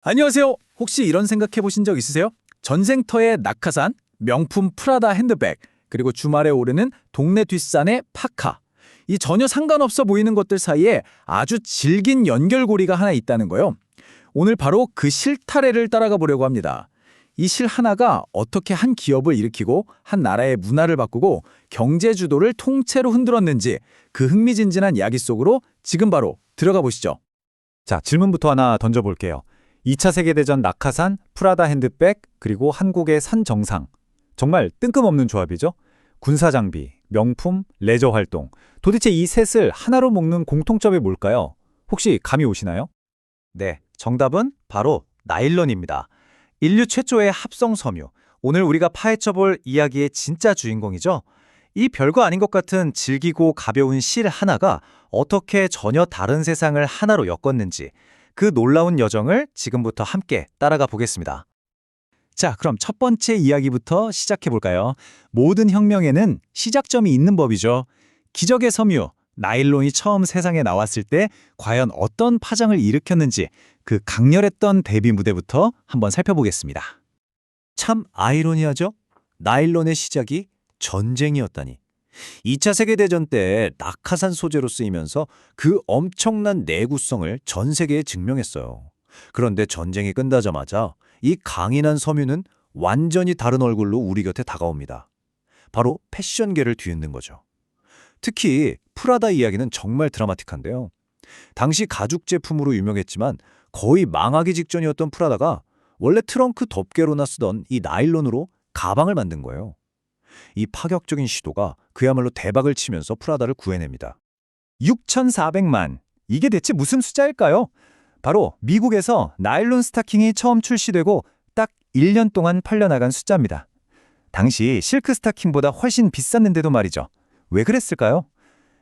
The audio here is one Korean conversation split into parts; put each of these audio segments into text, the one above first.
안녕하세요. 혹시 이런 생각해 보신 적 있으세요? 전쟁터의 낙하산, 명품 프라다 핸드백, 그리고 주말에 오르는 동네 뒷산의 파카. 이 전혀 상관없어 보이는 것들 사이에 아주 질긴 연결고리가 하나 있다는 거요. 오늘 바로 그 실타래를 따라가 보려고 합니다. 이 실 하나가 어떻게 한 기업을 일으키고 한 나라의 문화를 바꾸고 경제 주도를 통째로 흔들었는지 그 흥미진진한 이야기 속으로 지금 바로 들어가 보시죠. 자, 질문부터 하나 던져볼게요. 2차 세계대전 낙하산, 프라다 핸드백, 그리고 한국의 산 정상. 정말 뜬금없는 조합이죠? 군사장비, 명품, 레저 활동. 도대체 이 셋을 하나로 묶는 공통점이 뭘까요? 혹시 감이 오시나요? 네, 정답은 바로 나일론입니다. 인류 최초의 합성 섬유. 오늘 우리가 파헤쳐볼 이야기의 진짜 주인공이죠. 이 별거 아닌 것 같은 질기고 가벼운 실 하나가 어떻게 전혀 다른 세상을 하나로 엮었는지 그 놀라운 여정을 지금부터 함께 따라가 보겠습니다. 자, 그럼 첫 번째 이야기부터 시작해 볼까요? 모든 혁명에는 시작점이 있는 법이죠. 기적의 섬유, 나일론이 처음 세상에 나왔을 때 과연 어떤 파장을 일으켰는지 그 강렬했던 데뷔 무대부터 한번 살펴보겠습니다. 참 아이러니하죠? 나일론의 시작이 전쟁이었다니. 2차 세계대전 때 낙하산 소재로 쓰이면서 그 엄청난 내구성을 전 세계에 증명했어요. 그런데 전쟁이 끝나자마자 이 강인한 섬유는 완전히 다른 얼굴로 우리 곁에 다가옵니다. 바로 패션계를 뒤흔든 거죠. 특히 프라다 이야기는 정말 드라마틱한데요. 당시 가죽 제품으로 유명했지만 거의 망하기 직전이었던 프라다가 원래 트렁크 덮개로나 쓰던 이 나일론으로 가방을 만든 거예요. 이 파격적인 시도가 그야말로 대박을 치면서 프라다를 구해냅니다. 6,400만. 이게 대체 무슨 숫자일까요? 바로 미국에서 나일론 스타킹이 처음 출시되고 딱 1년 동안 팔려나간 숫자입니다. 당시 실크 스타킹보다 훨씬 비쌌는데도 말이죠. 왜 그랬을까요?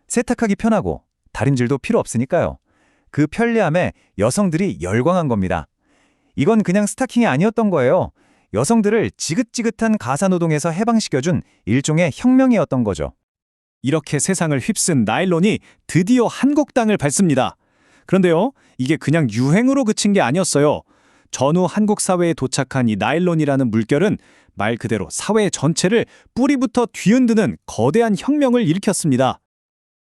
세탁하기 편하고 다림질도 필요 없으니까요. 그 편리함에 여성들이 열광한 겁니다. 이건 그냥 스타킹이 아니었던 거예요. 여성들을 지긋지긋한 가사노동에서 해방시켜준 일종의 혁명이었던 거죠. 이렇게 세상을 휩쓴 나일론이 드디어 한국 땅을 밟습니다. 그런데요, 이게 그냥 유행으로 그친 게 아니었어요. 전후 한국 사회에 도착한 이 나일론이라는 물결은 말 그대로 사회 전체를 뿌리부터 뒤흔드는 거대한 혁명을 일으켰습니다.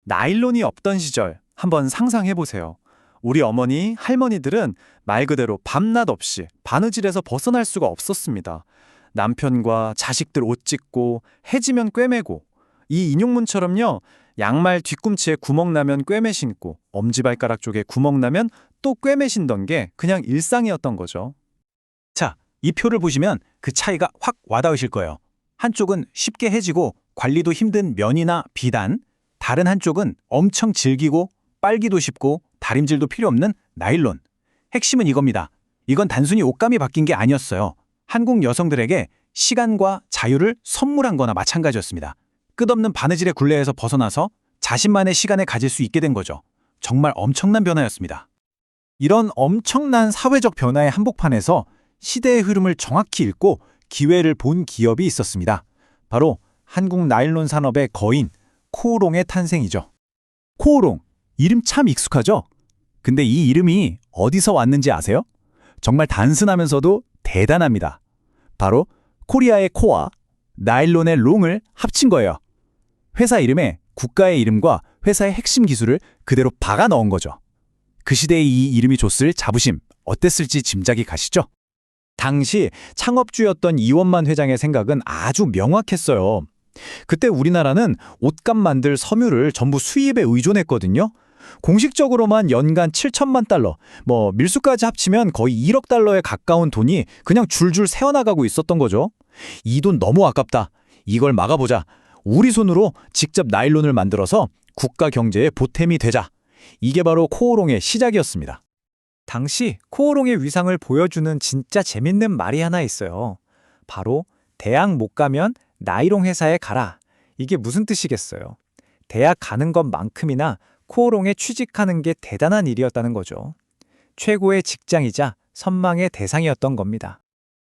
나일론이 없던 시절 한번 상상해보세요. 우리 어머니, 할머니들은 말 그대로 밤낮 없이 바느질에서 벗어날 수가 없었습니다. 남편과 자식들 옷 찢고 해지면 꿰매고 이 인용문처럼요. 양말 뒤꿈치에 구멍 나면 꿰매 신고 엄지발가락 쪽에 구멍 나면 또 꿰매 신던 게 그냥 일상이었던 거죠. 자, 이 표를 보시면 그 차이가 확 와닿으실 거예요. 한쪽은 쉽게 해지고 관리도 힘든 면이나 비단, 다른 한쪽은 엄청 질기고 빨기도 쉽고 다림질도 필요 없는 나일론. 핵심은 이겁니다. 이건 단순히 옷감이 바뀐 게 아니었어요. 한국 여성들에게 시간과 자유를 선물한 거나 마찬가지였습니다. 끝없는 바느질의 굴레에서 벗어나서 자신만의 시간을 가질 수 있게 된 거죠. 정말 엄청난 변화였습니다. 이런 엄청난 사회적 변화의 한복판에서 시대의 흐름을 정확히 읽고 기회를 본 기업이 있었습니다. 바로 한국 나일론 산업의 거인 코오롱의 탄생이죠. 코오롱, 이름 참 익숙하죠? 근데 이 이름이 어디서 왔는지 아세요? 정말 단순하면서도 대단합니다. 바로 코리아의 코와 나일론의 롱을 합친 거예요. 회사 이름에 국가의 이름과 회사의 핵심 기술을 그대로 박아 넣은 거죠. 그 시대에 이 이름이 줬을 자부심 어땠을지 짐작이 가시죠? 당시 창업주였던 이원만 회장의 생각은 아주 명확했어요. 그때 우리나라는 옷감 만들 섬유를 전부 수입에 의존했거든요. 공식적으로만 연간 7천만 달러, 밀수까지 합치면 거의 1억 달러에 가까운 돈이 그냥 줄줄 새어나가고 있었던 거죠. 이 돈 너무 아깝다. 이걸 막아보자. 우리 손으로 직접 나일론을 만들어서 국가 경제의 보탬이 되자. 이게 바로 코오롱의 시작이었습니다. 당시 코오롱의 위상을 보여주는 진짜 재밌는 말이 하나 있어요. 바로 대학 못 가면 나일론 회사에 가라. 이게 무슨 뜻이겠어요? 대학 가는 것만큼이나 코오롱에 취직하는 게 대단한 일이었다는 거죠. 최고의 직장이자 선망의 대상이었던 겁니다.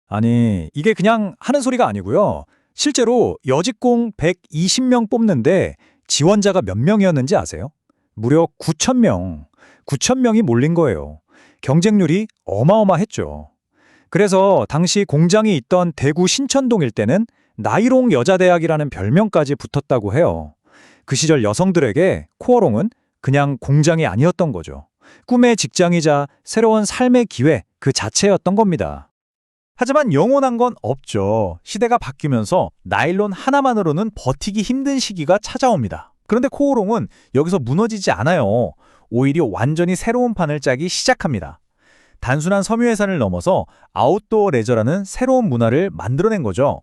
아니, 이게 그냥 하는 소리가 아니고요. 실제로 여직공 120명 뽑는데 지원자가 몇 명이었는지 아세요? 무려 9,000명. 9,000명이 몰린 거예요. 경쟁률이 어마어마했죠. 그래서 당시 공장이 있던 대구 신천동 일대는 나이롱 여자대학이라는 별명까지 붙었다고 해요. 그 시절 여성들에게 코어롱은 그냥 공장이 아니었던 거죠. 꿈의 직장이자 새로운 삶의 기회 그 자체였던 겁니다. 하지만 영원한 건 없죠. 시대가 바뀌면서 나일론 하나만으로는 버티기 힘든 시기가 찾아옵니다. 그런데 코오롱은 여기서 무너지지 않아요. 오히려 완전히 새로운 판을 짜기 시작합니다. 단순한 섬유회사를 넘어서 아웃도어 레저라는 새로운 문화를 만들어낸 거죠.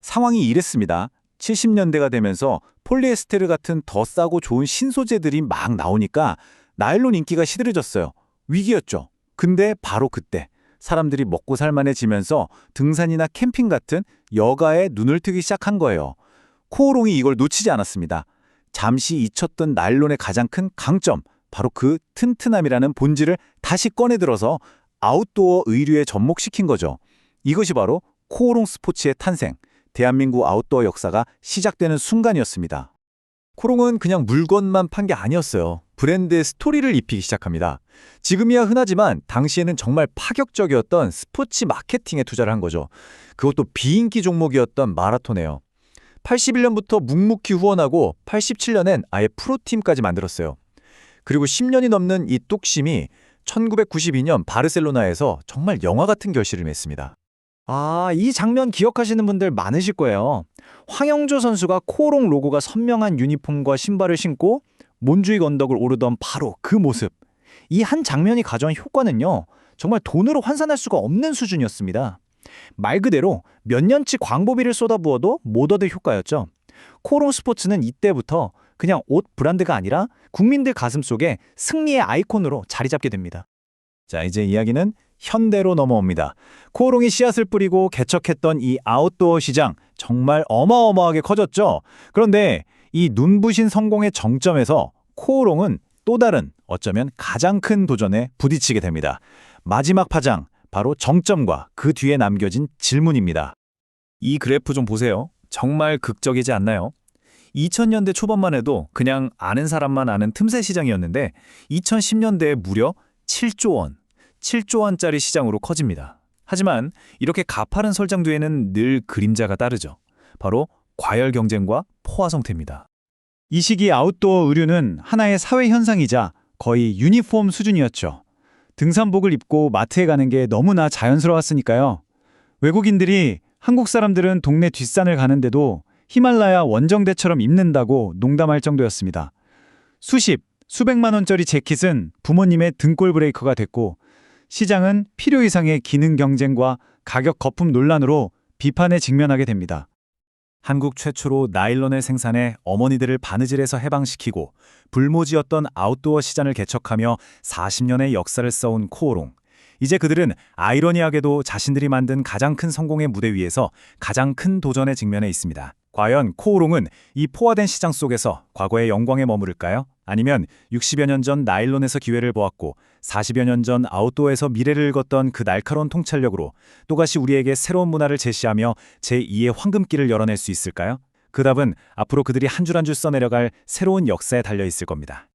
상황이 이랬습니다. 70년대가 되면서 폴리에스테르 같은 더 싸고 좋은 신소재들이 막 나오니까 나일론 인기가 시들해졌어요. 위기였죠. 근데 바로 그때 사람들이 먹고 살만해지면서 등산이나 캠핑 같은 여가에 눈을 뜨기 시작한 거예요. 코오롱이 이걸 놓치지 않았습니다. 잠시 잊혔던 나일론의 가장 큰 강점, 바로 그 튼튼함이라는 본질을 다시 꺼내들어서 아웃도어 의류에 접목시킨 거죠. 이것이 바로 코오롱 스포츠의 탄생, 대한민국 아웃도어 역사가 시작되는 순간이었습니다. 코오롱은 그냥 물건만 판 게 아니었어요. 브랜드의 스토리를 입히기 시작합니다. 지금이야 흔하지만 당시에는 정말 파격적이었던 스포츠 마케팅에 투자를 한 거죠. 그것도 비인기 종목이었던 마라톤이에요. 81년부터 묵묵히 후원하고 87년엔 아예 프로팀까지 만들었어요. 그리고 10년이 넘는 이 뚝심이 1992년 바르셀로나에서 정말 영화 같은 결실을 맺습니다. 이 장면 기억하시는 분들 많으실 거예요. 황영조 선수가 코오롱 로고가 선명한 유니폼과 신발을 신고 몬주익 언덕을 오르던 바로 그 모습. 이 한 장면이 가져온 효과는요, 정말 돈으로 환산할 수가 없는 수준이었습니다. 말 그대로 몇 년치 광고비를 쏟아부어도 못 얻을 효과였죠. 코오롱 스포츠는 이때부터 그냥 옷 브랜드가 아니라 국민들 가슴 속에 승리의 아이콘으로 자리 잡게 됩니다. 자, 이제 이야기는 현대로 넘어옵니다. 코오롱이 씨앗을 뿌리고 개척했던 이 아웃도어 시장 정말 어마어마하게 커졌죠. 그런데 이 눈부신 성공의 정점에서 코오롱은 또 다른 어쩌면 가장 큰 도전에 부딪히게 됩니다. 마지막 파장, 바로 정점과 그 뒤에 남겨진 질문입니다. 이 그래프 좀 보세요. 정말 극적이지 않나요? 2000년대 초반만 해도 그냥 아는 사람만 아는 틈새 시장이었는데 2010년대에 무려 7조 원, 7조 원짜리 시장으로 커집니다. 하지만 이렇게 가파른 설정 뒤에는 늘 그림자가 따르죠. 바로 과열 경쟁과 포화 성태입니다. 이 시기 아웃도어 의류는 하나의 사회 현상이자 거의 유니폼 수준이었죠. 등산복을 입고 마트에 가는 게 너무나 자연스러웠으니까요. 외국인들이 한국 사람들은 동네 뒷산을 가는데도 히말라야 원정대처럼 입는다고 농담할 정도였습니다. 수백만 원짜리 재킷은 부모님의 등골 브레이커가 됐고, 시장은 필요 이상의 기능 경쟁과 가격 거품 논란으로 비판에 직면하게 됩니다. 한국 최초로 나일론을 생산해 어머니들을 바느질에서 해방시키고 불모지였던 아웃도어 시장을 개척하며 40년의 역사를 써온 코오롱. 이제 그들은 아이러니하게도 자신들이 만든 가장 큰 성공의 무대 위에서 가장 큰 도전에 직면해 있습니다. 과연 코오롱은 이 포화된 시장 속에서 과거의 영광에 머무를까요? 아니면 60여 년 전 나일론에서 기회를 보았고 40여 년 전 아웃도어에서 미래를 읽었던 그 날카로운 통찰력으로 또다시 우리에게 새로운 문화를 제시하며 제2의 황금길을 열어낼 수 있을까요? 그 답은 앞으로 그들이 한 줄 한 줄 써내려갈 새로운 역사에 달려 있을 겁니다.